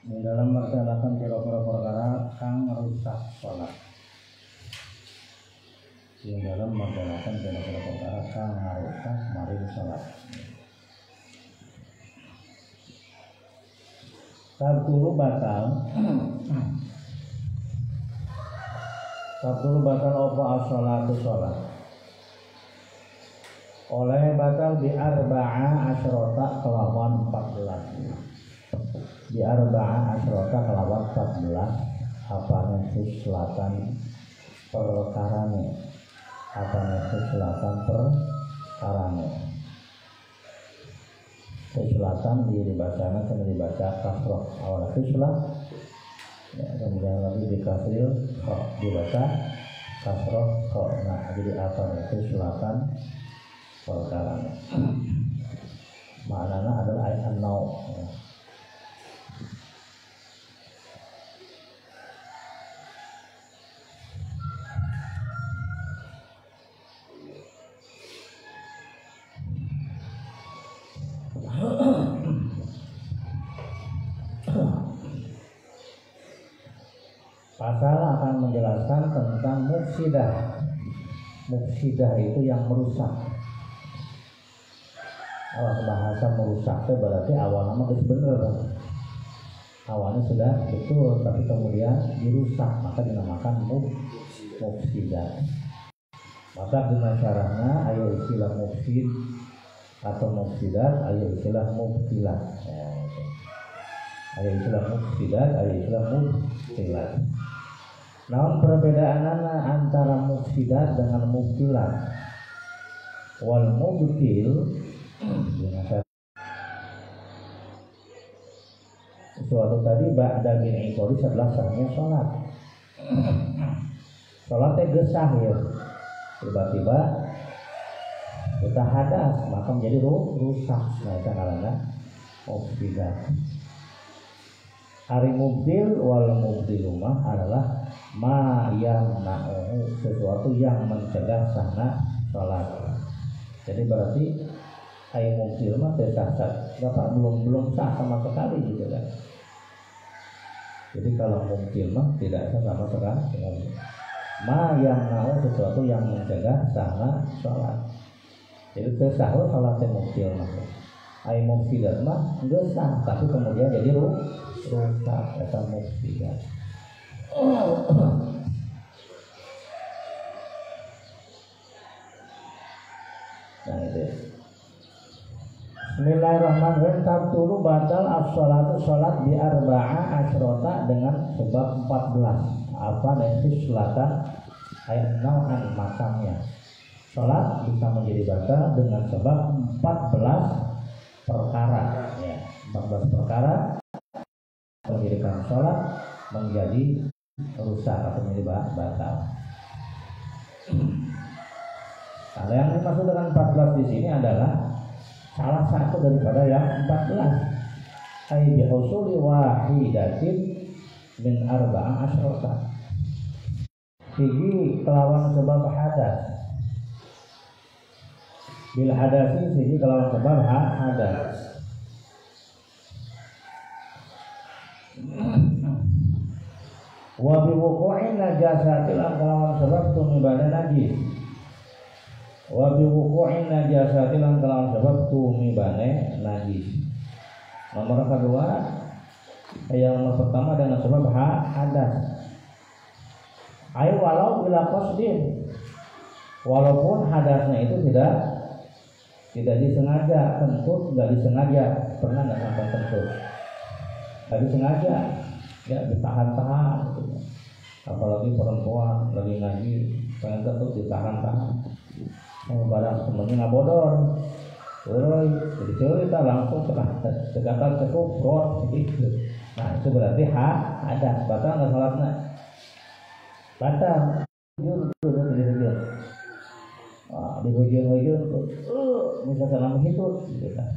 di dalam melaksanakan pira-pira perkara kang rusak sholat. Di dalam melaksanakan pira-pira perkara kang rusak maring sholat. Sabtu batal. Sabtu batal apa as-sholatu sholat. Oleh batal di arba'a asyrota kelawan 14. Di arba'a asyrota kelawan 14 apa nesus selatan perkarane. Apa nesus selatan perkarane. Selatan dibacanya kena dibaca kasroh awal selah ya, kemudian lagi di kasril dibaca kasroh nah jadi apa itu selatan perkara maknanya adalah ayat an-nau ya. Pasal akan menjelaskan tentang mufsidah. Mufsidah itu yang merusak. Kalau bahasa merusak itu berarti awalnya masih benar. Awalnya sudah betul, tapi kemudian dirusak, maka dinamakan mufsidah. Maka dengan caranya ayo istilah mufsid atau mufsidat, ayo istilah mufsilah. Ya, ayo istilah mufsidat, ayo istilah mufsilah. Namun perbedaan antara mufsidat dengan mubtilat. Wal mubtil sesuatu tadi ba'da bin iqoli setelah sahnya sholat. Sholatnya gesah ya. Tiba-tiba kita hadas maka menjadi rusak. Nah itu namanya mufsidat. Hari mubtil wal mubtilumah adalah ma yang na'uhu sesuatu yang mencegah sahna sholat. Jadi berarti ayat mubtil mah tidak sah, belum sah sama sekali gitu kan. Jadi kalau mubtil mah tidak sah sama sekali. Ma yang na'uhu sesuatu yang mencegah sahna sholat. Jadi tersahur sholatnya mubtil mah. Ayat mubtilat mah enggak sah, tapi kemudian jadi rusak kata mufsidat. Nah itu. Bismillahirrahmanirrahim. Tabtulu batal as-sholatu sholat di arba'a asyrota dengan sebab 14. Apa nanti selatan ayat 6 makamnya. Sholat bisa menjadi batal dengan sebab 14 perkara. Ya, 14 perkara menjadikan sholat menjadi rusak atau menjadi batal. Nah, yang dimaksud dengan 14 di sini adalah salah satu daripada yang 14. Ai bi husuli wahidatin min arba'a asyrota. Siji kelawan sebab hadas. Bil hadasi siji kelawan sebab hadas. Wa bi wuqu'in najasatil kelawan sebab tumibane najis. Wa bi wuqu'in najasatil kelawan sebab tumibane najis. Nomor kedua, yang nomor pertama dengan sebab hadas. Ai walau bila qasdin. Walaupun hadasnya itu tidak disengaja, kentut enggak disengaja, pernah enggak sampai kentut? Enggak disengaja. Ya ditahan-tahan gitu. Apalagi perempuan lagi ngaji pengen kentut ditahan-tahan barang temennya nggak bodor terus jadi cerita langsung sekatan cukup rot gitu. Nah itu berarti ada batal nggak sholatnya? Batal di hujung-hujung misalnya nama itu gitu kan,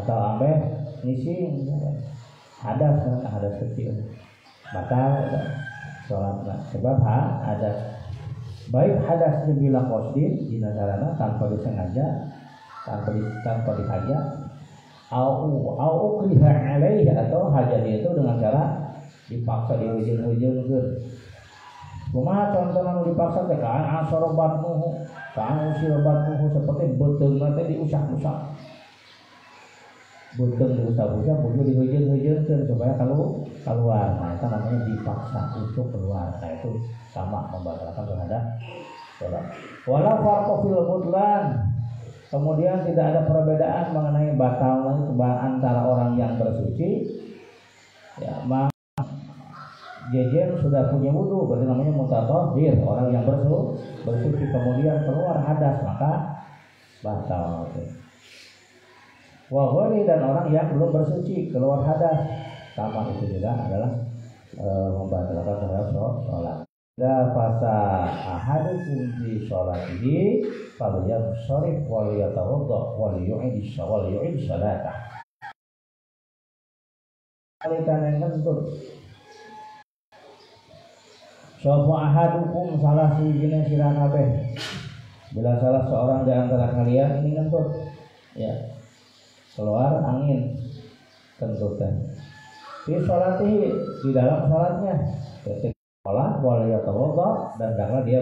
atau sampai ngising gitu kan. Ada kecil maka sholatnya sebab ada baik hadas bila qasdin dinadarana tanpa disengaja tanpa disengaja au ukriha alaihi, atau hajat itu dengan cara dipaksa diujeun-ujeunkeun. Kumaha contohna nu dipaksa teh kan asorobatnuhu, kan usirobatnuhu, seperti beteungna teh diusah-usah. Beteung diusah-usah, butuh diujeun-ujeunkeun supaya keluar. Nah, itu namanya dipaksa untuk keluar. Nah, itu sama membatalkan terhadap sholat. Wala farqa fil butlan. Kemudian tidak ada perbedaan mengenai batalnya antara orang yang bersuci, ya, jejer sudah punya wudu, berarti namanya mutatahhir, orang yang bersuci kemudian keluar hadas maka batal. Wa ghori, dan orang yang belum bersuci keluar hadas, sama itu juga adalah membatalkan terhadap sholat. La fasa ahadukum fi sholatihi falyamsharif wal yatawadda wal yu'id salatah. Kalian yang kentut sapa ahadukum salah sijine sira kabeh, bila salah seorang di antara kalian ini kentut, ya, keluar angin kentutan fi sholatihi, di dalam salatnya, ketika sholat wal yatawadda, dan karena dia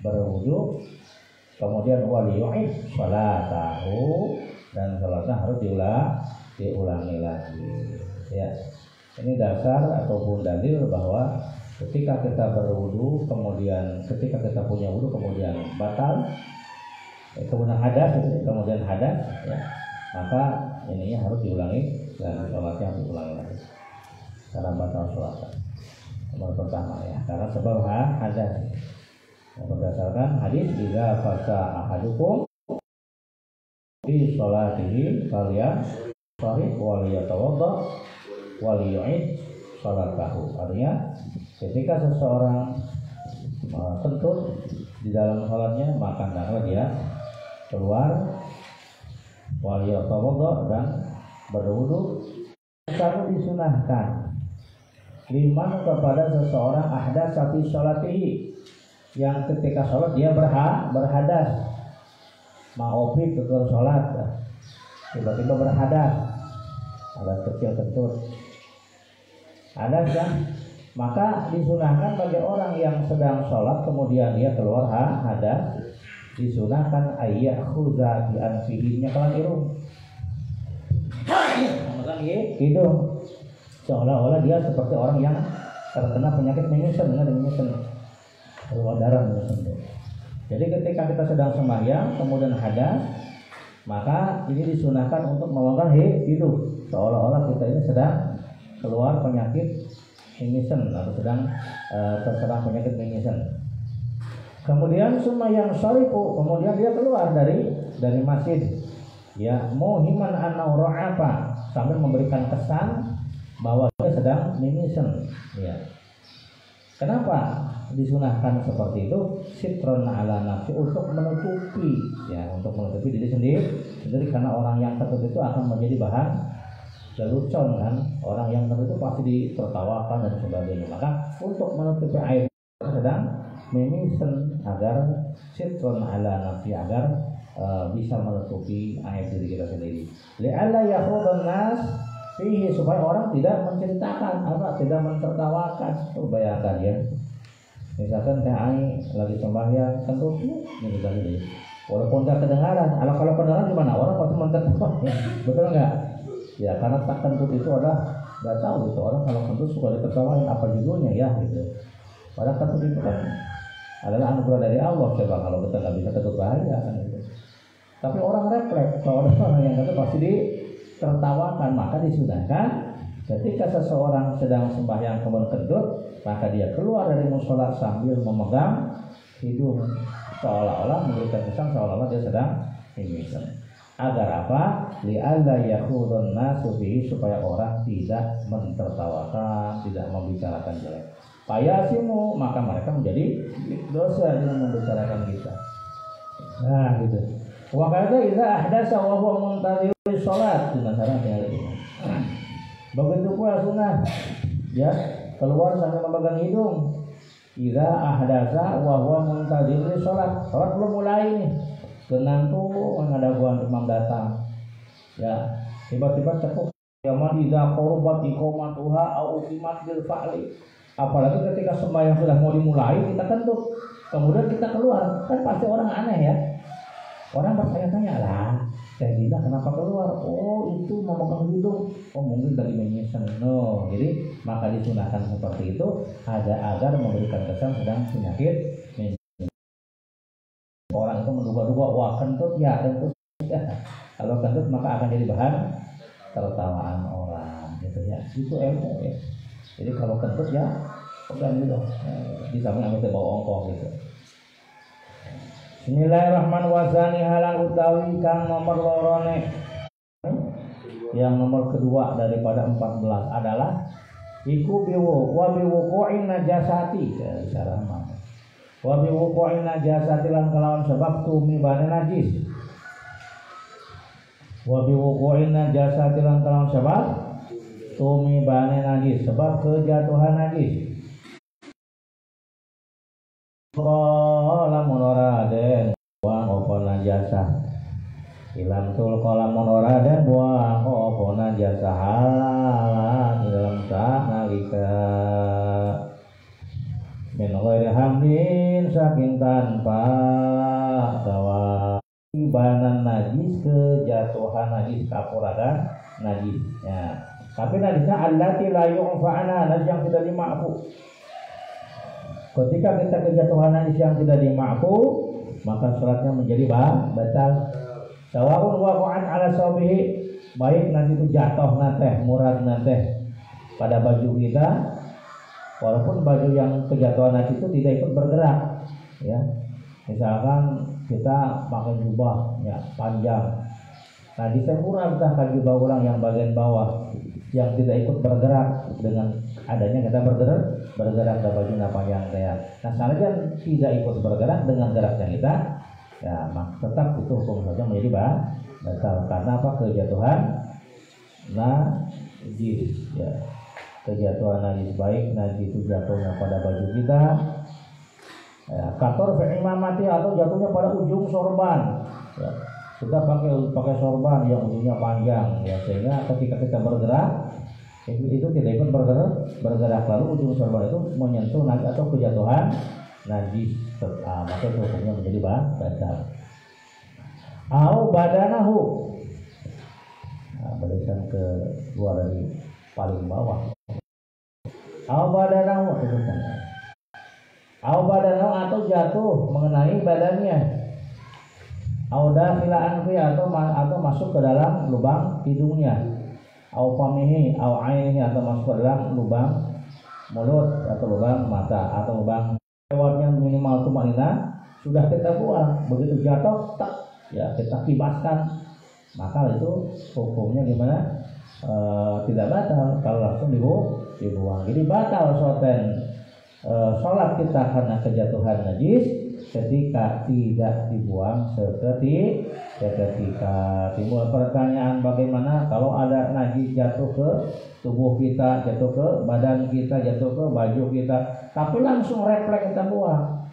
berwudu, kemudian wal yu'id salatahu, dan salatnya harus diulangi lagi, ya. Ini dasar ataupun dalil bahwa ketika kita berwudu, kemudian ketika kita punya wudu kemudian batal, kemudian hadas, ya, maka ininya harus diulangi dan sholatnya harus diulangi lagi karena batal sholat. Nomor pertama, ya, karena sebab hadas. Berdasarkan hadis idza fasa ahadukum fi sholatihi falyashrif wal yatawadda wal yu'id salatahu. Artinya ketika seseorang kentut di dalam sholatnya, maka hendaklah dia keluar wal yatawadda, dan berwudu. Satu disunahkan liman, kepada seseorang ahdas fi sholatihi, yang ketika sholat dia berhadas, ma'ofi ke sholat, tiba-tiba berhadas, hadas kecil kentut, hadas kan, maka disunahkan bagi orang yang sedang sholat kemudian dia keluar hadas, disunahkan ayyakhuza bi anfihi, nyekalan hidung, seolah-olah dia seperti orang yang terkena penyakit mimisen, keluar darah mimisen. Jadi ketika kita sedang sembahyang kemudian hadas, maka ini disunahkan untuk memegang hidung, seolah-olah kita ini sedang keluar penyakit mimisen atau sedang terserang penyakit mimisen. Kemudian summa yang syarifu, kemudian dia keluar dari masjid, ya, muhiman anau ra'afa, sambil memberikan kesan bahwa dia sedang mimisen, ya. Kenapa disunahkan seperti itu? Sitron ala nafsi, untuk menutupi, ya, untuk menutupi diri sendiri, karena orang yang kentut itu akan menjadi bahan lelucon, kan, orang yang kentut itu pasti ditertawakan dan sebagainya. Maka untuk menutupi aib sedang mimisen, agar sitron ala nafsi, agar bisa menutupi aib diri kita sendiri. Li'alla yakhudun nas fihi, supaya orang tidak menceritakan, tidak mentertawakan. Bayangkan, ya, misalkan teh ai lagi sembahyang kentut ini tadi, walaupun tak kedengaran, kalau kedengaran gimana, orang pasti mentertawa, ya, betul nggak? Ya, karena tak kentut itu adalah, nggak tahu itu orang kalau kentut suka ditertawain, apa judulnya, ya, gitu. Padahal kentut itu kan adalah anugerah dari Allah. Coba kalau kita nggak bisa kentut, bahaya kan itu. Tapi orang refleks, kalau ada orang yang kentut pasti ditertawakan, maka disunahkan ketika seseorang sedang sembahyang kemudian kentut, maka dia keluar dari mushola sambil memegang hidung, seolah-olah memberikan kesan seolah-olah dia sedang mimisen. Agar apa? Li'alla yakhudun nasu bihi, supaya orang tidak mentertawakan, tidak membicarakan jelek. Fayasimu, maka mereka menjadi dosa dengan membicarakan kita. Nah, gitu. Wa kadza idza ahdasa wa huwa muntadhirus shalat, dengan syaratnya ini. Begitu pula sunnah, ya, keluar sambil memegang hidung. Idza ahdasa wa huwa muntadhirus shalat, salat belum mulai nih, tenang tuh, ada gua imam datang, ya, Tiba-tiba cekuk yaman idza qurbat iqamatuha au uqimat bil fa'li. Apalagi ketika sembahyang sudah mau dimulai kita kentut, kemudian kita keluar, kan pasti orang aneh ya. Orang bertanya-tanya lah, Teh Dina kenapa keluar? Oh itu memegang hidung, oh mungkin dari menyesan. No, jadi maka disunahkan seperti itu agar memberikan kesan sedang penyakit. Orang itu menduga-duga, wah kentut ya kentut. Ya. Kalau kentut maka akan jadi bahan tertawaan orang, gitu ya. Itu ilmu ya. Jadi kalau kentut ya pegang gitu, di samping ambil bawa ongkong gitu. Bismillahirrahmanirrahim. Halan utawi kang nomor lorone. Yang nomor kedua daripada 14 adalah iku biwu wa biwuqu'in najasati cara mana. Wa biwuqu'in najasati lan kelawan sebab tumibane najis. Wa biwuqu'in najasati lan kelawan sebab tumibane najis, sebab kejatuhan najis. Lamun oraden buang opo najasa ilam tul lamun oraden buang opo najasa halan dalam tak nalika min ghairi hamlin saking tanpa dawa ibanan najis, kejatuhan najis, kapuragan najisnya. Tapi najisnya allati la yu'fa'ana, najis yang tidak dimaafu. Ketika kita kejatuhan najis yang tidak dimaafu, maka sholatnya menjadi batal. Sawa'un waqa'an ala sawbihi, baik nanti itu jatuh nate, murad nate pada baju kita, walaupun baju yang kejatuhan najis itu tidak ikut bergerak, ya. Misalkan kita pakai jubah ya panjang, najisnya murad dah kan jubah ulang yang bagian bawah yang tidak ikut bergerak, dengan adanya kita bergerak dan bajunya panjang saya. Nah, seandainya tidak ikut bergerak dengan geraknya kita, ya maka tetap itu hukum saja menjadi batal. Karena apa? Kejatuhan najis, ya. Kejatuhan najis, baik najis itu jatuhnya pada baju kita, ya, kator imamati atau jatuhnya pada ujung sorban, ya. Kita pakai sorban yang ujungnya panjang, ya, sehingga ketika kita bergerak itu tidak ikut bergerak lalu ujung sorban itu menyentuh najis atau kejatuhan najis, maka itu hukumnya menjadi batal. Au badanahu, barisan ke dua dari paling bawah. Au badanahu itu kan. Au badanahu atau jatuh mengenai badannya. Au dakhila anfi atau masuk ke dalam lubang hidungnya. Au famihi au ainihi atau masuk ke dalam lubang mulut atau lubang mata atau lubang lewatnya minimal tumanina sudah kita buang. Begitu jatuh tak, ya kita kibaskan, maka itu hukumnya gimana? Tidak batal kalau langsung dibuang. Jadi batal sholat kita karena kejatuhan najis ketika tidak dibuang seketika. Timbul pertanyaan, bagaimana kalau ada najis jatuh ke tubuh kita, jatuh ke badan kita, jatuh ke baju kita, tapi langsung refleks kita buang.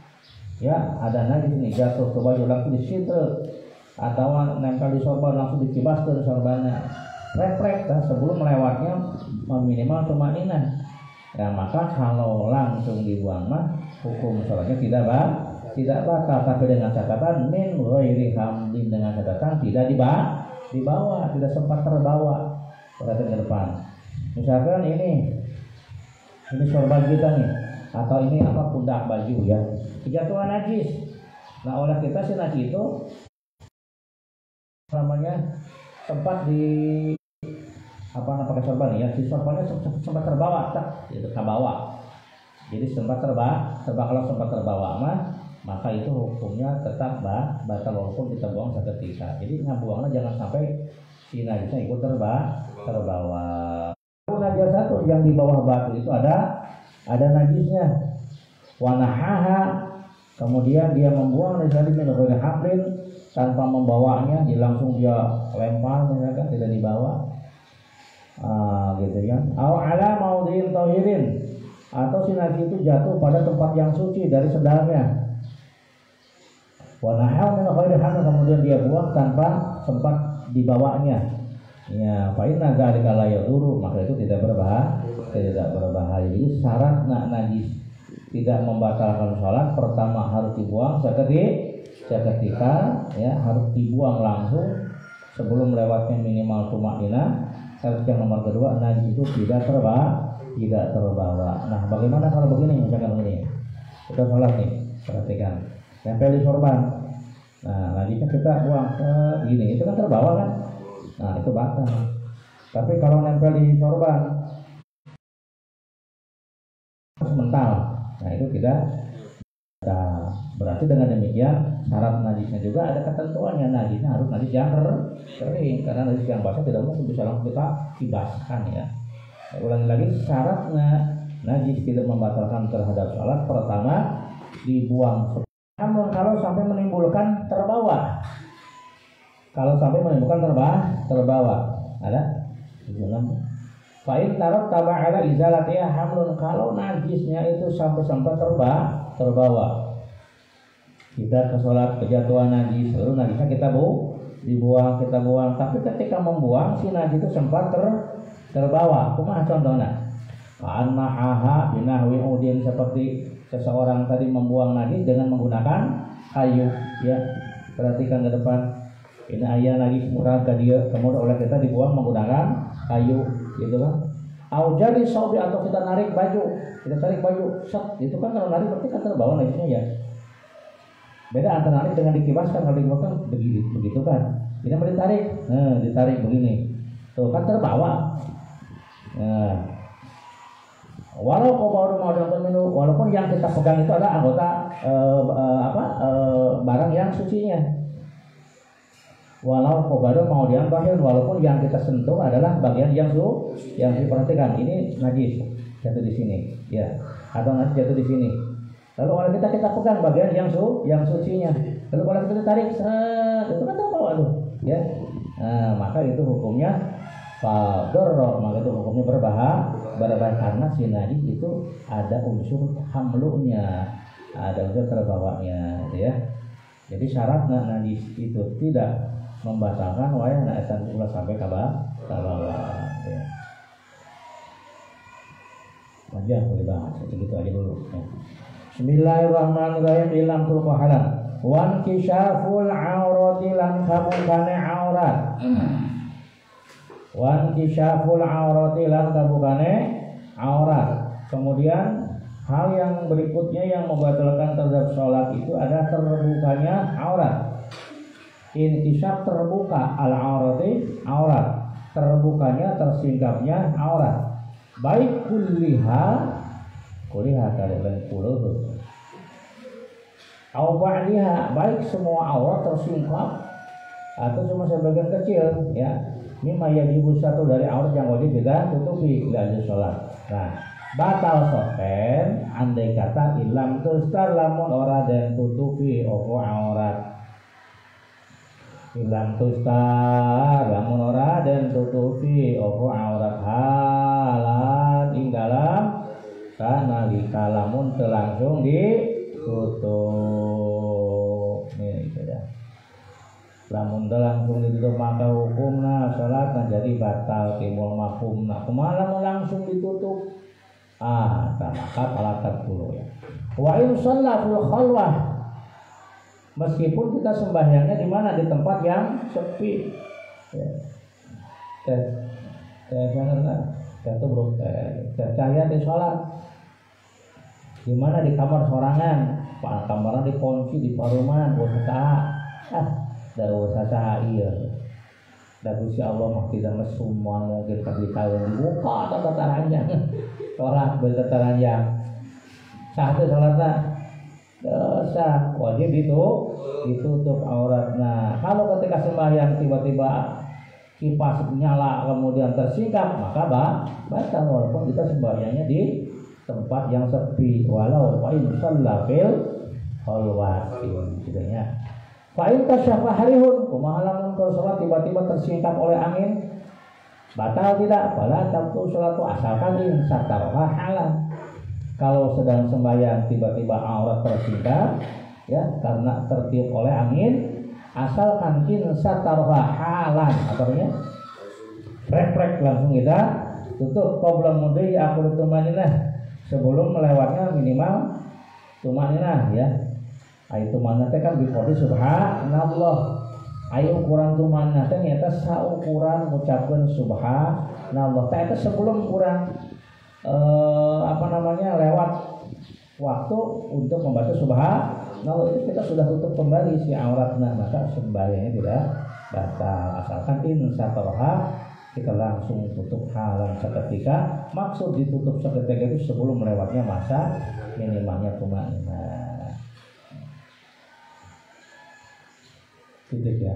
Ya, ada najis nih jatuh ke baju langsung disintel atau nempel di sorban langsung dicibas ke sorbannya. Refleks sebelum melewatnya minimal tumanina. Ya, maka kalau langsung dibuang mah hukum sholatnya tidak batal, tapi dengan catatan min ghairi hamlin, dengan catatan tidak dibawa, tidak sempat terbawa ke depan. Misalkan ini sorban kita nih, atau ini apa pundak baju ya, kejatuhan najis. Nah, oleh kita si najis itu namanya sempat di pakai sorban ya, si sorbannya sempat terbawa, itu terbawa. Jadi sempat terbawa, kalau sempat terbawa maka itu hukumnya tetap batal walaupun kita buang seketika. Jadi ngabuangnya jangan sampai si najisnya ikut terbawa. Najis satu yang di bawah batu itu ada najisnya. Wanahaha, kemudian dia membuang dari min ghairi hamlin tanpa membawanya, langsung dia lempar misalkan tidak dibawa. Gitu ya. Au ala maudhi'in tahirin, atau si najis itu jatuh pada tempat yang suci dari sendalnya. Wa nahal min ghairi haml, kemudian dia buang tanpa sempat dibawanya. Ya, fa inna dzalika la yadurru, maka itu tidak berbahaya, tidak berbahaya. Jadi syarat najis tidak membatalkan sholat, pertama harus dibuang seketika, ya harus dibuang langsung sebelum lewatnya minimal tumakninah. Syarat yang nomor kedua, najis itu tidak terbawa. Nah, bagaimana kalau begini, misalkan begini, kita sholat nih, perhatikan, nempel di sorban. Nah, najisnya kita buang ke gini, itu kan terbawa kan? Nah, itu batal. Tapi kalau nempel di sorban mental, nah itu tidak. Nah, berarti dengan demikian syarat najisnya juga ada ketentuannya. Najisnya harus najis yang kering, karena najis yang basah tidak mungkin bisa langsung kita kibaskan ya. Ulangi lagi, syaratnya najis tidak membatalkan terhadap sholat, pertama dibuang. Namun kalau sampai menimbulkan terbawa, terbawa ada di dalam fa'in tarot taba'ala izalatiha hamlun, kalau najisnya itu sampai terbawa, kita ke sholat kejatuhan najis, lalu najisnya kita buang, tapi ketika membuang si najis itu sempat terbawa. Kumaha contohnya? Ka'an mahaha binahwi udin, seperti seseorang tadi membuang najis dengan menggunakan kayu ya. Perhatikan ke depan. Ini ayah lagi murah ke dia, kemudian oleh kita dibuang menggunakan kayu, gitu kan? Au jadi sobi, atau kita tarik baju, set, itu kan kalau narik berarti kan terbawa najisnya ya. Beda antara narik dengan dikibaskan. Kalau dikibaskan begitu kan? Ini mau ditarik, ditarik begini, tuh kan terbawa. Nah, walaupun yang kita pegang itu adalah anggota barang yang sucinya. Walau kobaru mau diambil, walaupun yang kita sentuh adalah bagian yang diperhatikan. Ini najis jatuh di sini, ya, atau najis jatuh di sini. Lalu oleh kita pegang bagian yang sucinya. Lalu kalau kita tarik, itu kan terbawa tuh, ya. Nah, maka itu hukumnya fador, maka itu hukumnya berbahaya karena si najis itu ada unsur hamlunya, ada unsur terbawanya, gitu ya. Jadi syaratnya najis itu tidak membatalkan wayah naetan pula sampai kabar ya. Aja boleh bahas segitu aja dulu ya. Bismillahirrahmanirrahim. Ilam tulku halal wan kisyaful aurati lan kabukane aurat. Wan kisyaful aurati lan kabukane aurat. Kemudian hal yang berikutnya yang membatalkan terhadap sholat itu ada terbukanya aurat. Inkisyaf, terbuka, al-aurati aurat, terbukanya, tersingkapnya aurat. Baik kuliha kalian puluh. Au ba'liha, baik semua aurat tersingkap atau cuma sebagian kecil ya. Mimma yajibu, satu dari aurat yang wajib kita tutupi dalam sholat. Nah, batal sopen andai kata ilam tustar lamun ora dan tutupi opo aurat. Ilam tustar lamun ora dan tutupi opo aurat halan ing dalam sanalika lamun langsung ditutup. Nih itu dah. Lamun langsung ditutup maka hukumna salat jadi batal, timbul mafhumna. Kumaha lamun langsung ditutup? Maka palakat dulu ya. Wa in shalla fil khalwah, meskipun kita sembahyangnya di mana, di tempat yang sepi. Ya. Cahaya di sholat. Di mana, di kamar sorangan, kamarnya dikunci di paruman, usaha. Dari usaha iya. Dan Gusti Allah mah tidak semua mungkin kasih kawin dibuka atau tatarannya. Sholat bertatarannya. Satu sholatnya dosa, wajib itu ditutup auratnya. Kalau ketika sembahyang tiba-tiba kipas nyala kemudian tersingkap, maka batal walaupun kita sembahyangnya di tempat yang sepi, walau wa in shalla fil khalwatin gitu ya. Fa in tasyafa harihun, kumaha lamun kalau salat tiba-tiba tersingkap oleh angin, batal tidak? Fala tabtu salatu, asalkan insatarha halal. Kalau sedang sembahyang tiba-tiba aurat tersingkap ya karena tertiup oleh angin, asalkan insatarha halan, artinya Prek langsung kita tutup. Qabla mudhi aku tumaninah, sebelum melewatnya minimal tumaninah ya. Ai tumaninah teh kan biqoli subhanallah. Ai ukuran tumaninah teh nyata saukuran ngucapkeun subhanallah. Teh sebelum kurang lewat waktu untuk membaca subhanallah itu kita sudah tutup kembali si auratnya, maka sembahyangnya tidak batal. Asalkan insyaAllah kita langsung tutup halan seketika. Maksud ditutup seketika itu sebelum melewatnya masa minimalnya tumaninah. Titik ya.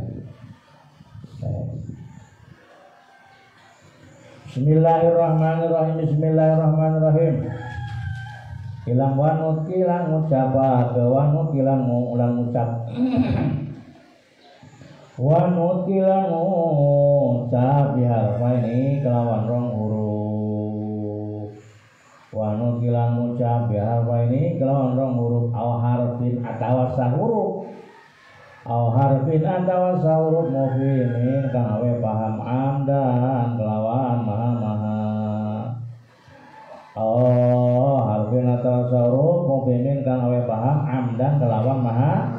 Bismillahirrahmanirrahim. Bismillahirrahmanirrahim. Ilang wanut kilang ngucap wanut kilang ulang ngucap wanut kilang ngucap biharfa ini kelawan rong huruf. Wanut kilang ngucap biharfa ini kelawan rong huruf. Aw harfin atawa sahuruf. Aw harfin atawa sahuruf mufimin kang awe paham amdan kelawan maha. Oh, harfin atau huruf mufimin kang awe paham amdan kelawan maha.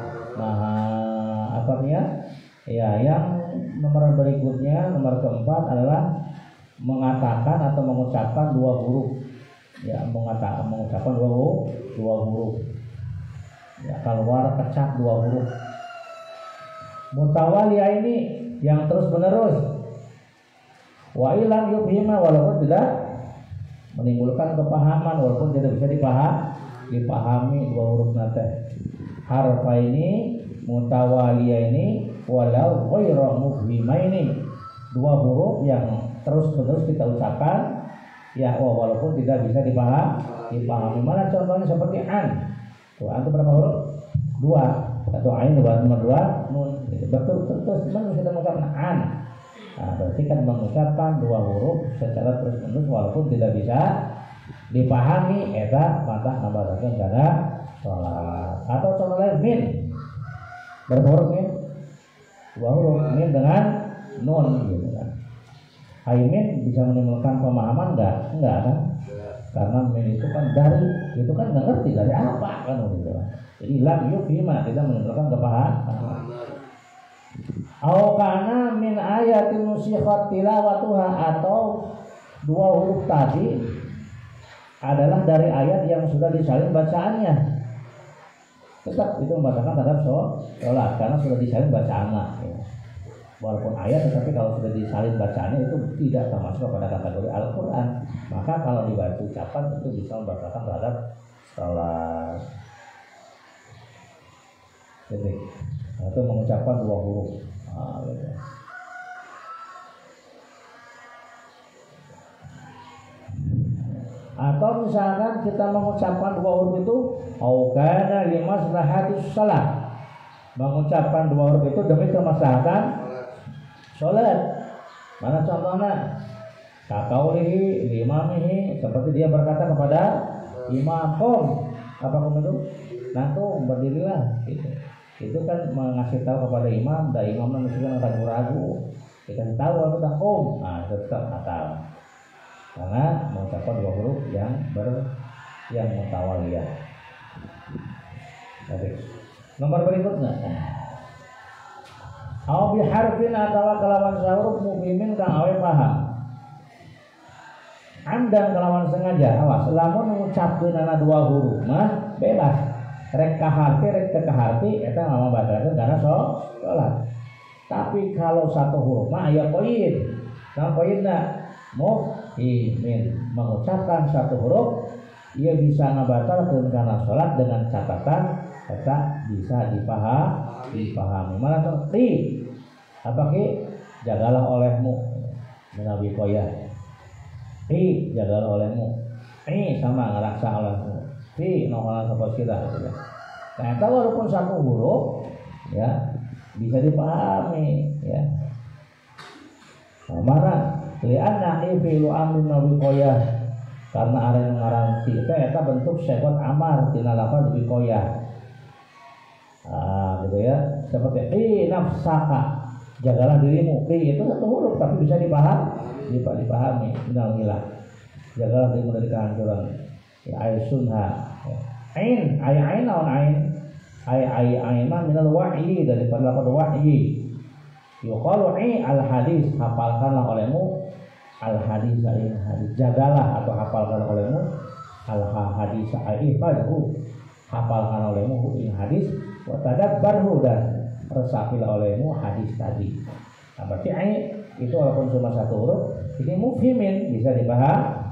Artinya ya, yang nomor berikutnya nomor keempat adalah mengatakan atau mengucapkan dua huruf. Ya, mengucapkan dua huruf. Ya, keluar kecap dua huruf. Mutawaliyah ini yang terus menerus. Wa ilam yubhima, walaupun tidak menimbulkan kepahaman, walaupun tidak bisa dipahami dua huruf nate. Harfa ini mutawaliyah ini walau ghairu mufhima ini dua huruf yang terus menerus kita ucapkan ya, walaupun tidak bisa dipahami. Mana contohnya seperti an. Tuh, an itu berapa huruf? Dua. Atau ain nomor dua nun. Betul terus mana kita mengucapkan an. Nah, berarti kan mengucapkan dua huruf secara terus menerus walaupun tidak bisa dipahami. Eta mata nambahkan karena sholat. Atau contoh lain min. Berapa huruf min? Dua huruf. Min dengan nun gitu kan. Min bisa menimbulkan pemahaman enggak kan? Karena min itu kan itu kan nggak ngerti dari apa kan gitu. Jadi lam yufhima tidak menimbulkan kepahaman. Au kana min ayatin nusikhat tilawatuha, atau dua huruf tadi adalah dari ayat yang sudah disalin bacaannya. Tetap itu membatalkan terhadap sholat karena sudah disalin bacaannya. Ya. Walaupun ayat, tetapi kalau sudah disalin bacaannya itu tidak termasuk pada kategori Al-Quran. Maka kalau dibaca ucapan itu bisa membatalkan terhadap sholat. Jadi itu mengucapkan dua huruf. Gitu. Atau misalkan kita mengucapkan dua huruf itu aukana limaslahatis shalah, mengucapkan dua huruf itu demi kemaslahatan sholat. Mana contohnya? Kakaulihi limamihi, seperti dia berkata kepada imam, apa kamu itu? Nantung berdirilah gitu. Itu kan mengasih tahu kepada imam, dan imam mestinya akan ragu. Kita tahu aku tak tetap batal. Karena mengucapkan dua huruf yang mutawaliyah. Jadi nomor berikutnya. Au bi harfin atawa kelawan huruf mufimin kang awe paham. Amdan kelawan sengaja. Awas, lamun mengucapkeun ana dua huruf mah bebas. Rek kaharti, rek tekaharti, itu nggak batalkan karena sholat. Tapi kalau satu huruf mah ya poin. Nah poinnya mufimin, mengucapkan satu huruf ia bisa ngebatalkan karena sholat dengan catatan tetap bisa dipahami. Mana seperti apa ki? Jagalah olehmu menawi koya. Jagalah olehmu. Sama ngeraksa olehmu. Nomalan seperti kita. Nah, walaupun satu huruf ya bisa dipahami ya. Nah, mana li'anna fi'lu amrin wiqayah, karena ada yang ngaranti eta bentuk sifat amar tina lafaz wiqayah. Gitu ya. Seperti nafsaka. Jagalah dirimu. Fi itu satu huruf tapi bisa dipahami. Innalillah. Jagalah dirimu dari kehancuran. Ya aisunha. Ain, ain naon ain. Ain minal wahyi daripada lafaz wahyi. Yuqalu al hadis, hafalkanlah olehmu al hadis ini hadis. Jagalah atau hafalkan olehmu al hadis ihfazhu, hafalkan olehmu ini hadis. Wa tadabbarhu, dan resapilah olehmu hadis tadi. Nah, berarti itu walaupun cuma satu huruf, ini mufhimin, bisa dipahami.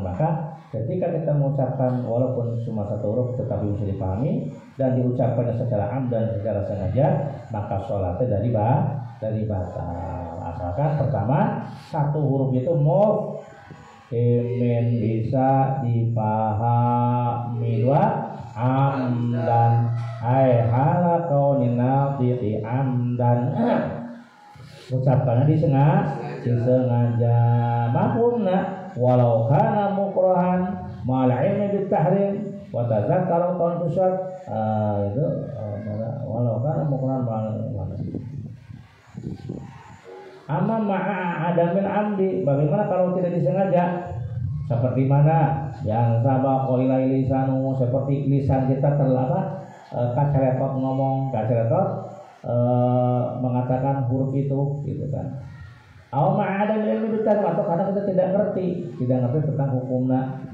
Maka ketika kita mengucapkan walaupun cuma satu huruf tetapi bisa dipahami dan diucapkannya secara amdan, secara sengaja, maka sholatnya dari batal. Asalkan pertama satu huruf itu mufhimin, bisa dipahami. Dua, amdan, ai hala kaunin nafiti amdan, ucapkannya disengaja. Mafhumna walau kana mukrahan ma'al ilmi bit tahrim wa tadzakkaru qaul tusad, itu walau kana mukrahan ma'al amma ma'a adamil amdi. Bagaimana kalau tidak disengaja? Seperti mana yang sabaqa ila lisanu, seperti lisan kita terlapa kaceletot ngomong, kaceletot mengatakan huruf itu, gitu kan. Aw ma'adam ilmi bitan, atau karena kita tidak ngerti tentang hukumnya,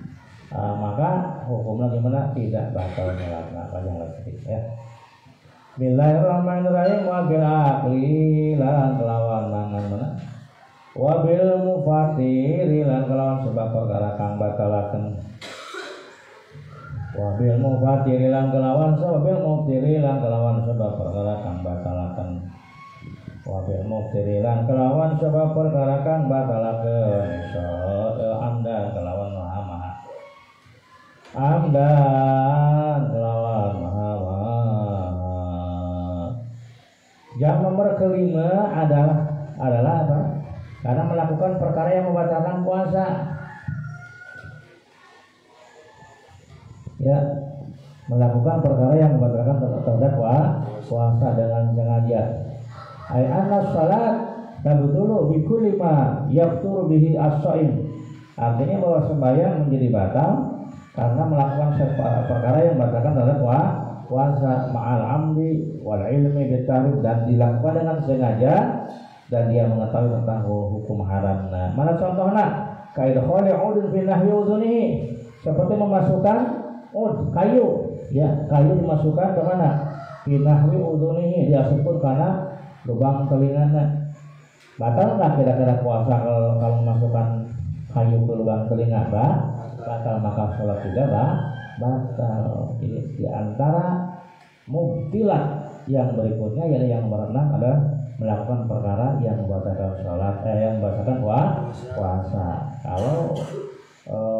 maka hukumnya gimana? Tidak batal sholatnya. Jangan ngerti ya. Bismillahirrahmanirrahim. Wa bil aqli lan kelawan mangan mana? Wa bil mufatiri lan kelawan sebab perkara kang batalaken. Wa bil mufatiri lan kelawan sebab perkara kang batalaken. Wabil muftirilan kelawan sebab perkara kang batalakeun amdan kelawan maha amdan kelawan maha. Yang nomor kelima adalah apa? Karena melakukan perkara yang membatalkan puasa. Ya, melakukan perkara yang membatalkan terhadap puasa dengan sengaja. Ay anna salat tabtulu bi kulli ma yafturu bihi as-shaim. Artinya bahwa sembahyang menjadi batal karena melakukan perkara yang membatalkan terhadap puasa ma'al amdi wal ilmi bitarif, dan dilakukan dengan sengaja dan dia mengetahui tentang hukum haramnya. Mana contohnya? Kaidkhali udun fi nahwi udunihi, seperti memasukkan kayu, ya, kayu dimasukkan ke mana? Fi nahwi udunihi, dia sebut karena lubang telinganya. Batal nggak kira-kira puasa kalau memasukkan kayu ke lubang telinga? Batal, maka sholat juga batal. Jadi di antara mubtilat yang berikutnya yaitu yang berenang adalah melakukan perkara yang membatalkan sholat, yang membatalkan puasa. Kalau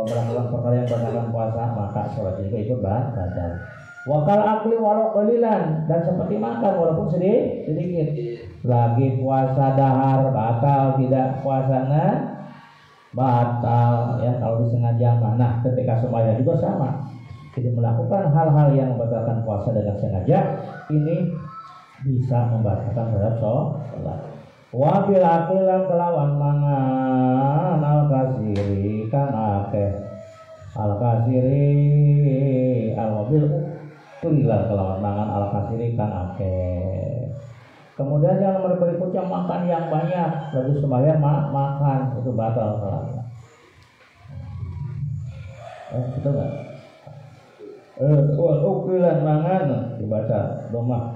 melakukan perkara yang membatalkan puasa, maka sholat juga ikut batal. Wakal akli walau qalilan, dan seperti makan walaupun sedikit. Lagi puasa dahar batal, tidak puasanya batal ya kalau disengaja. Nah, ketika sembahyang juga sama. Jadi melakukan hal-hal yang membatalkan puasa dengan sengaja ini bisa membatalkan terhadap sholat. Wabil akli lan kelawan mangan al-kasiri kan akeh al-kasiri al-wabil tulilah kelawan mangan al-kasiri kan akeh. Kemudian yang nomor berikutnya makan yang banyak, lagi sembahyang makan, itu batal salatnya. Gitu enggak? Ukilan mangan dibaca domah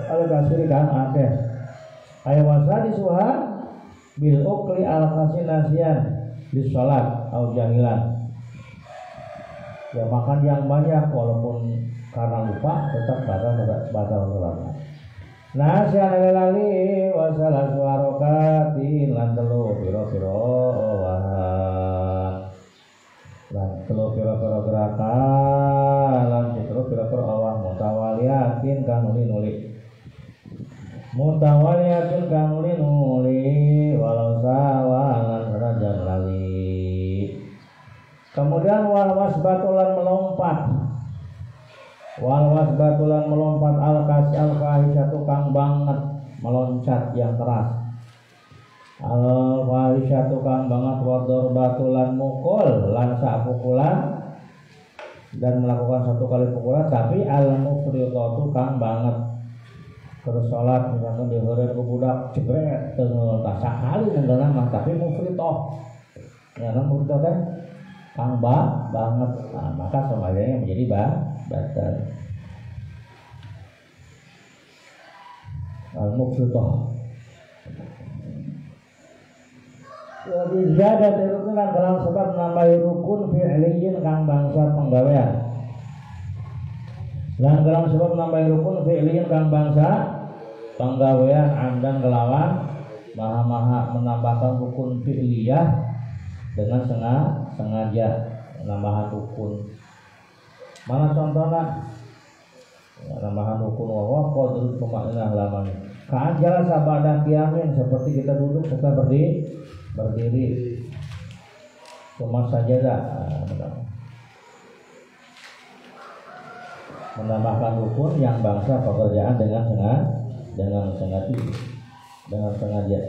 al-kasiri kan akeh. Ayat wasadi suha bil ukli al-kasir nasian di sholat au jahilan. Ya makan yang banyak walaupun karena lupa tetap batal sholatnya. Nasian lali wasalah suarokati lan telu piro-piro lan telu piro-piro gerakan lan telu piro-piro awah mutawaliyatin kang nuli walau sawalan rajan lali. Kemudian wal wasbatulan melompat al-kahi satu kang banget meloncat yang keras. Al-fahisyatu kang banget wador batulan mukul lan sak pukulan dan melakukan satu kali pukulan, tapi al-mufridatu kang banget terus sholat misalkan diheureun ku budak jebret teu tak sakali nenggalna mah tapi mufridah. Ya kan mufridah teh kang banget. Nah, maka semuanya menjadi batal. Al-mufridah. Jadi zada terukun dalam sebab nambahi rukun fi'liyin kang bangsa penggawean. Lan dalam sebab nambahi rukun fi'liyin kang bangsa penggawean amdan kelawan maha menambahkan rukun fi'liyah dengan sengaja menambahkan rukun. Mana contohnya? Nambahan rukun wa qadrul tumaninah lamanya. Ka'ajal sabadah qiyamin seperti kita duduk serta berdiri. Cuma sajadah. Menambahkan rukun yang bangsa pekerjaan dengan sengaja.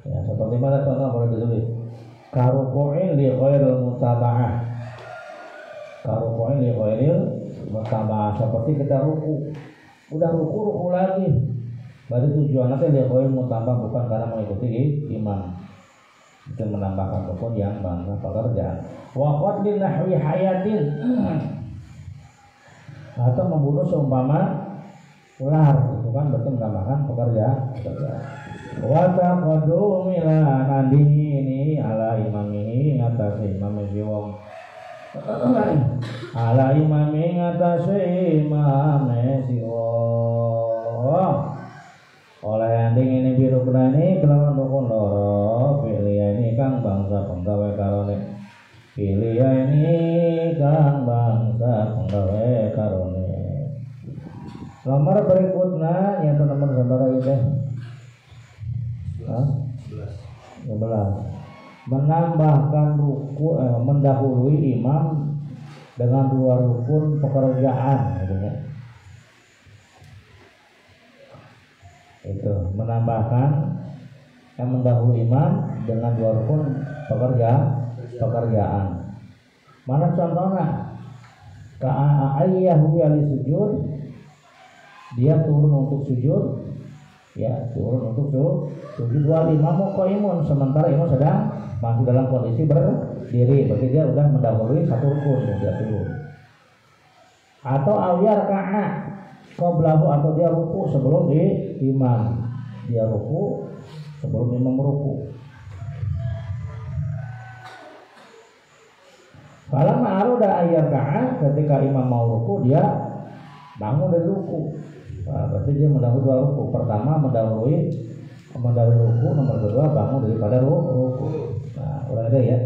Ya, seperti mana contoh boleh ditulis. Karuku'in li ghairil mutaba'ah. Karuku'in li ghairil mutaba'ah, seperti kita ruku. Udah ruku lagi. Berarti tujuannya li ghairil mutaba'ah, bukan karena mengikuti imam. Itu menambahkan rukun yang bangsa pekerjaan. Wa qatlin nahwi hayatin. Atau membunuh seumpama ular, itu kan berarti menambahkan pekerjaan. Wa taqaddumila nadini ala imamihi ngatasi imam wong ala imami ngatasi imam wong oleh anding ini biru kenani kelawan rukun loro pilih ini kang bangsa penggawe karone pilih ini kang bangsa penggawe karone. Nomor berikutnya yang teman-teman saudara itu 11. Menambahkan ruku, mendahului imam dengan dua rukun pekerjaan, gitu ya. Itu menambahkan mendahului imam dengan dua rukun pekerjaan. Mana contohnya? Ka'ayyahu yali sujud, dia turun untuk sujud. Ya, turun untuk sujud wal imamu qaimun, sementara imam sedang masih dalam kondisi berdiri, berarti dia sudah mendahului satu rukun, dia turun. Atau awiyar ka'a qablahu, atau dia ruku sebelum imam. Dia ruku sebelum imam ruku. Kalau ma'aruda ayar ka'a, ketika imam mau ruku dia bangun dari ruku. Nah, berarti dia mendahului dua ruku. Pertama mendahului ruku, nomor kedua bangun daripada ruku. Nah, ulang ada ya.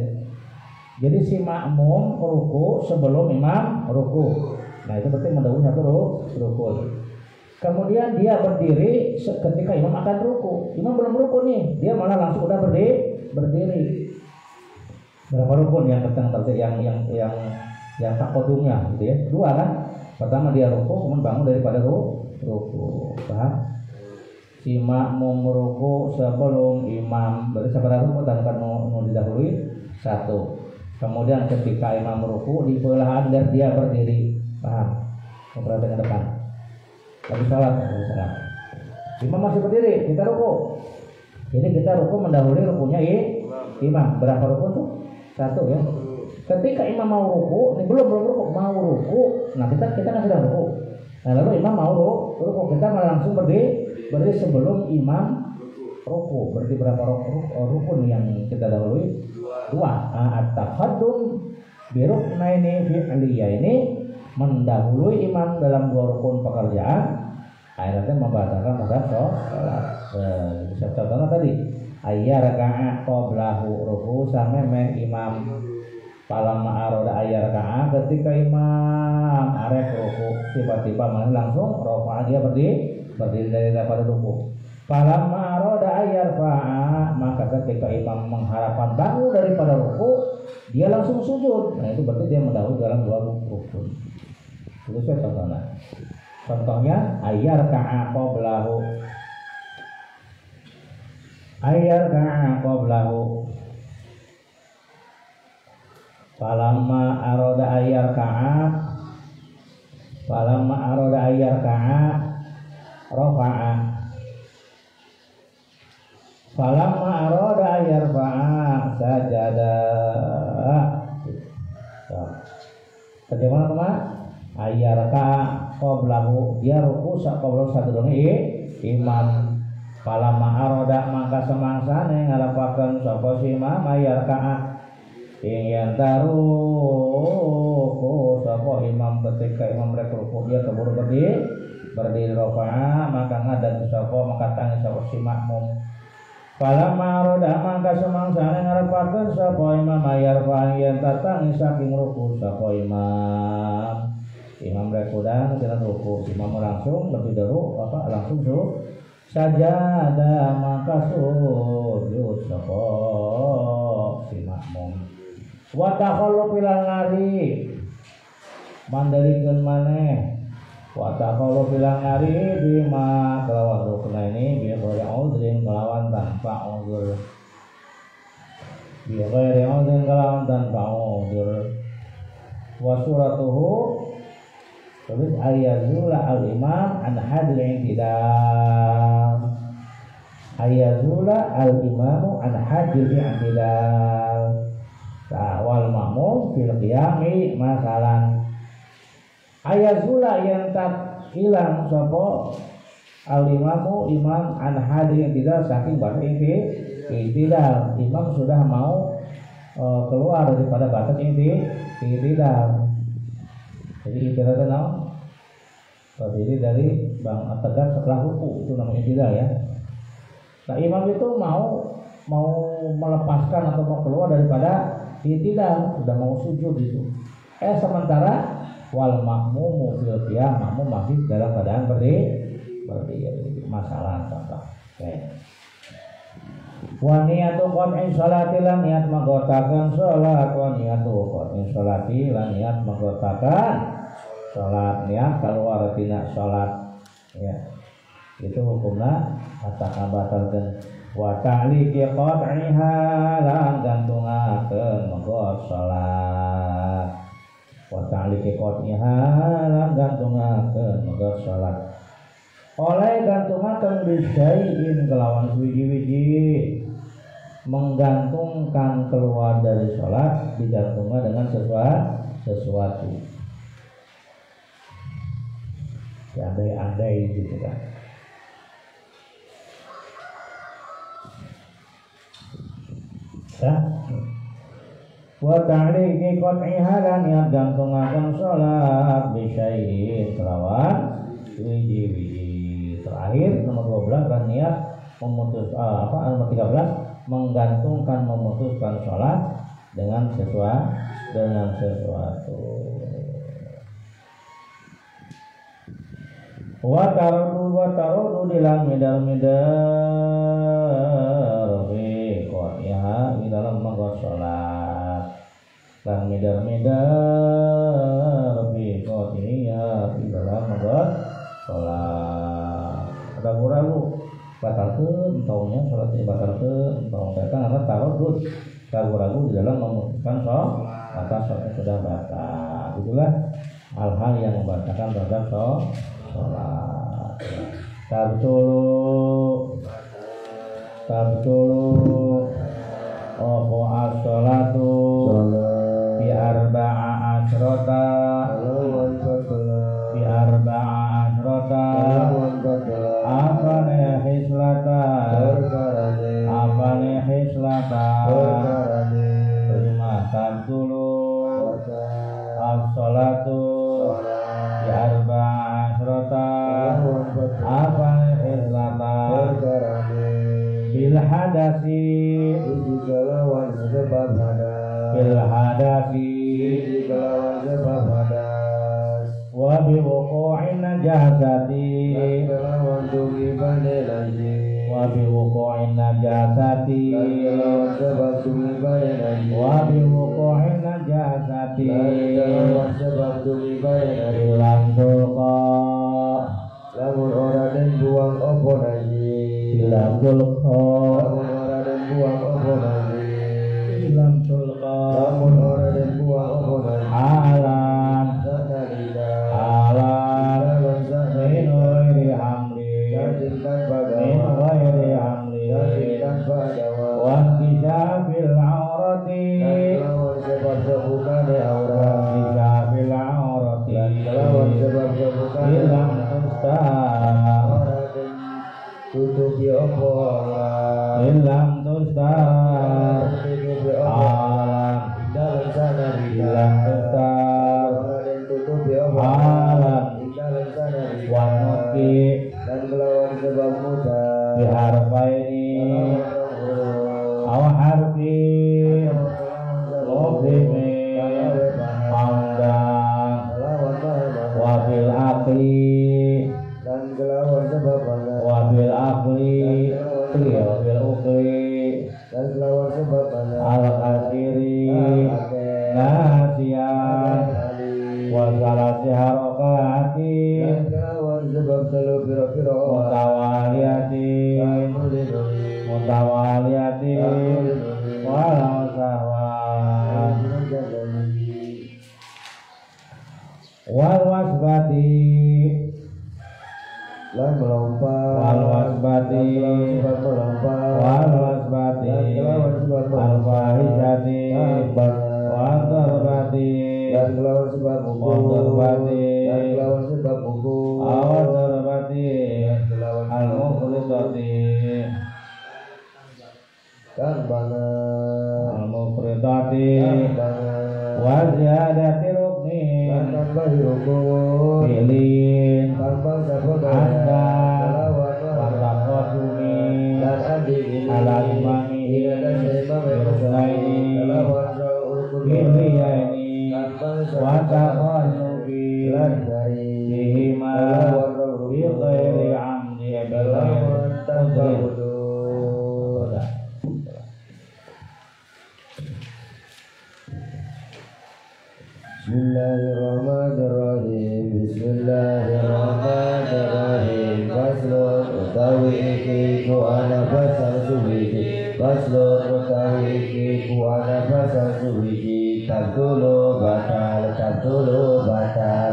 Jadi si makmum ruku sebelum imam ruku. Nah, itu berarti mendahului satu ruku. Kemudian dia berdiri ketika imam akan ruku. Imam belum ruku nih, dia malah langsung udah berdiri. Berapa rukun yang takodumnya gitu ya? Dua kan? Pertama dia ruku, kemudian bangun daripada ruku. Paham? Si makmum ruku sebelum imam, berarti seberapa ruku tanpa mau didahului satu. Kemudian ketika imam ruku di belahan dan dia berdiri. Paham? Perhatikan ke depan. Tapi salat misalkan. Imam masih berdiri, kita ruku. Jadi kita ruku mendahului rukunya imam. Berapa rukun tuh? Satu ya. Ketika imam mau ruku, ini belum ruku, mau ruku. Nah, kita kan sudah ruku. Nah, lalu imam mau ruku, kita malah langsung berdiri sebelum imam ruku. Berarti berapa rukun yang kita dahului? Dua. At-taqaddum bi ruknaini fi'liyaini, mendahului imam dalam dua rukun pekerjaan. Akhirnya membatalkan pada sholat. Bisa contohnya tadi, ayyar ka'a qablahu ruku sampai imam Falamma aroda ayar ka'a ketika imam arek ruku tiba-tiba mana langsung rofa dia berdiri daripada ruku. Falamma aroda ayar fa'a maka ketika imam mengharapkan bangun daripada ruku dia langsung sujud. Nah itu berarti dia mendahului dalam dua rukun. Itu saya contohnya ayar ka'a qablahu. Ayar ka'a qablahu. Falamma aroda ayar ka'a rofa'a. Falamma aroda ayar fa'a sajada. Bagaimana teman? Ayar ka'a qablahu dia ruku qablahu sadurunge imam. Falamma aroda maka semangsane ngalapakeun sapa si imam ayar ka'a ingin taruh sapa imam ketika imam rek ruku dia keburu berdiri rofa'a maka ngadan sapa maka tangis sapa si makmum. Falamma aroda maka semangsane ngarepakeun sapa imam ayar fa yen tangis saking ruku sapa imam rek udang tina ruku imam langsung lebih dulu langsung sajada maka sujud sapa si makmum. Wa takhallu pilang ngari mandalikeun maneh wa takhallu pilang ngari bima kelawan rukun ini bi ghairi udhrin kelawan tanpa udhur wa suratuhu terus ayazula al-imam an hadil i'tidal ayazula al-imamu an hadil i'tidal wal makmum fil qiyami masalan ayazula yang tak hilang sapa al imamu imam an hadir tidak saking batas i'tidal imam sudah mau keluar daripada batas i'tidal. Jadi i'tidal itu terdiri dari tegak setelah ruku itu namanya i'tidal ya. Nah imam itu mau melepaskan atau mau keluar daripada i'tidal sudah mau sujud itu. Sementara wal makmumu fil qiyam makmum masih dalam keadaan berdiri masalah contoh. Wa niyatu qat'i sholati lan niat menggotakan sholat wa niyatu qat'i sholati lan niat menggotakan sholat niat keluar tina sholat ya. Itu hukumna ataka batalkeun wa ta'liqi qat'iha lan gantungakeun menggot salat wa ta'liqi qat'iha lan gantungakeun menggot salat oleh gantungakeun bisyai'in kelawan wiji-wiji menggantungkan keluar dari salat digantungkan dengan sesuatu ya andai-andai gitu kan. Wa ta'liqi qat'iha lan niat gantungaken salat bisyai'in kelawan wiji-wiji. Terakhir nomor 12 kan niat nomor 13 menggantungkan memutuskan salat dengan sesuatu. Wa tarudu dilang midar ya di dalam menggot sholat dan midar bi qotiyah di dalam menggot sholat ragu-ragu batalkeun taunya sholat batalkeun tau karena taruh ragu-ragu di dalam memutuskan sholat atas sholat sudah batal. Itulah hal-hal yang membatalkan terhadap sholat. Tabtulu as-sholatu bi arba'a asrota apane hislata terima tabtulu as-sholatu bi arba'a asrota apane hislata bil hadasi kalawan sebab hadas bil hadasi kelawan sebab hadas wa bi wuqu'in najasati kelawan tumibane najis wa bi wuqu'in najasati kelawan sebab tumibane najis wa bi wuqu'in najasati kelawan sebab tumibane najis ilang tulqa lamun ora den buang opo najis ilang tulqa lamun ora den buang opo najis ilang tulqa lamun ora den buang opo najis alan sanalika alan dalam min sanalika ghairi hamli jadikan min pagawa ghairi hamli jadikan pagawa wa kisafil aurati kelawan sebab sebukane wa aurat kisafil aurati kelawan sebab sebukane ilang tusta ora den tutupi opo aurat ilang tusta tutupi opo alan dalam sanalika ilang tusta ora den tutupi opo alan dalam sanalika wa nuki dan kelawan sebab muda biharfaini aw harfi muhdimi hamdan wa bil aqli dan kelawan sebab mana wa bil aqli wa bil uqli dan kelawan sebab mana al kasiri nasiyan wa salati harakati dan kelawan sebab telu pira-pira mutawaliyatin mutawaliyatin walau sahwan wal wasbati lan melompat wal wasbati sebab melompat wal wasbati al fahisati wal darbati dan kelawan sebab wal darbati dan kelawan sebab buku awal darbati kelawan al mufridati dan banget al mufridati banget wa ziyadati rukni dan tambah rukun bilin tambah sabda anda kelawan wartaqadumi dan adi ini ala imamihi dan imam biruknaini kelawan rukun biliyaini tambah wa taqannubi dan dari bihima bi ghairi amdi kelawan tanpa udri wudu Bismillahirrahmanirrahim Bismillahirrahmanirrahim Faslun utawi iki ku ana pasal suwiji Faslun utawi iki ku ana pasal suwiji Tabdulu batal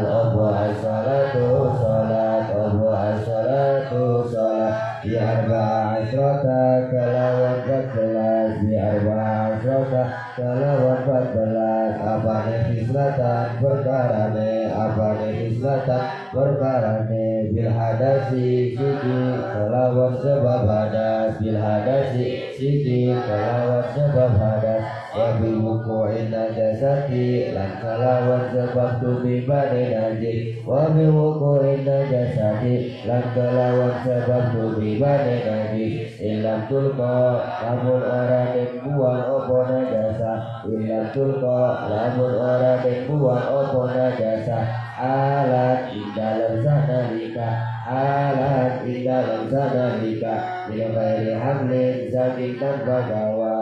Obo as-salatu salat Obo as-salatu salat Bi arba'a asrata kalawan 14 Bi arba'a asrata kalawan 14 Apane fislatan perkarane bil hadasi siki kelawan sebab hadas bil hadasi siki kelawan sebab hadas wa bil wuqu'in najasati lan kelawan sebab tumibane najis wa bil wuqu'in najasati lan kelawan sebab tumibane najis ilam tulqa lamun ora den buang opo najasa ilam tulqa lamun ora den buang opo najasa alat indalam sanalika bila ghairi hamlin saking tanpa gawa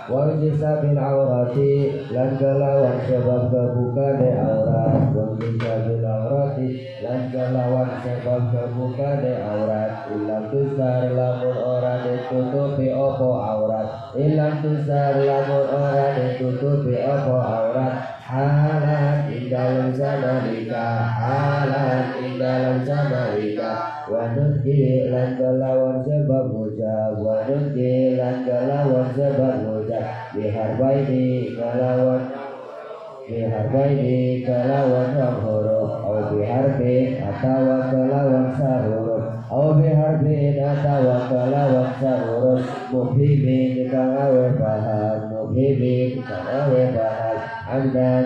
wal jisabil aurati lan kelawan sebab kebukane aurat wal jisabil aurati lan kelawan sebab kebukane aurat ilang tusar lamun ora ditutupi opo aurat ilang tusar lamun ora ditutupi opo aurat halan indalam sanalika wanudki lan kelawan sebab ucap biharbaini kelawan huruf au biharbin atawa kelawan sahuruf au biharbin atawa kelawan sahuruf mubhimin kang awe paham amdan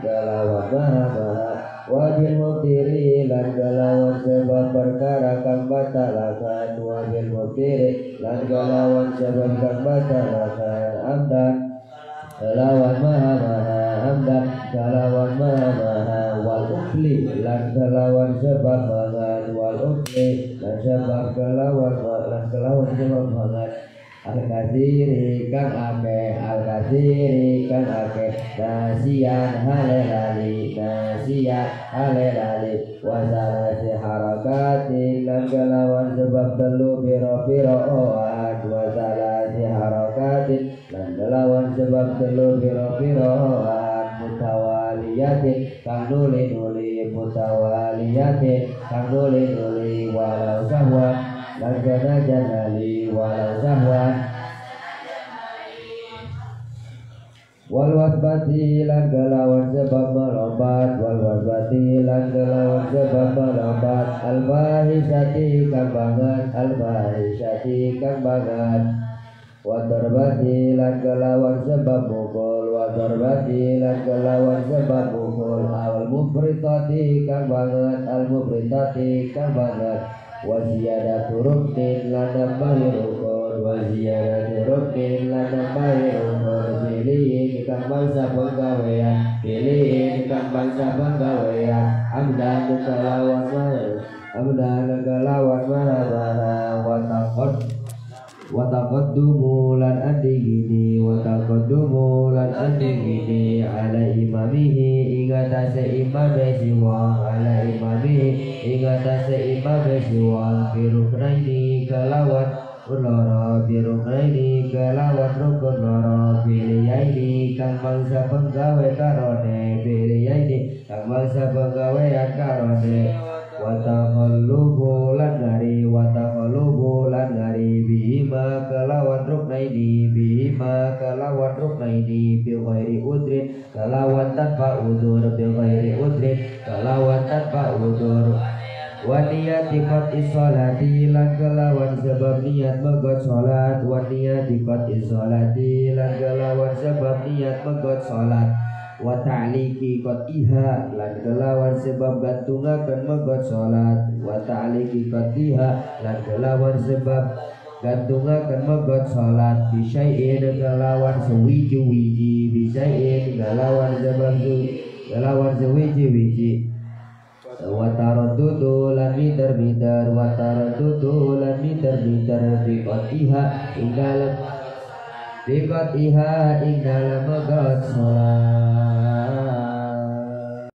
kelawan maha wajil mutiri lan kelawan sebab perkara kang batalakan wajil muktiri lan kelawan sebab kang batalakan amdan kelawan maha amdan kelawan maha wal ukli lan kelawan sebab mangan wal ukli lan sebab kelawan sebab mangan al-kathiri kang ake nasian halelali wasalasi harakatin lan kelawan sebab telu piro-piro oan wasalasi harakatin lan kelawan sebab telu piro-piro oan mutawaliyatin kang nuli-nuli walau sahwan lan janali walau sahwan wal wasbati lan kelawan sebab melompat al fahisyati kang banget wa darbati lan kelawan sebab mukul al mufritati kang banget wa ziyadatu ruknin lan nambahi rukun pilihin kang bangsa penggawean amdan kelawan marabara wataqaddumu lan andingini ala imamihi ingatase imame siwang biruknaini kelawan rukun loro biliyaini kang bangsa penggawe karone wataqallubu lan ngari bihima kelawan ruknaini bil ghairi udrin kelawan tanpa udzur wa niyati qat'i sholati lan kelawan sebab niat megot salat wa ta'liqi qat'iha lan kelawan sebab gantungaken megot salat bisyai'in kelawan sewiji-wiji wataraddudu lan mitar-mitar biqatiha ing dalam megot salat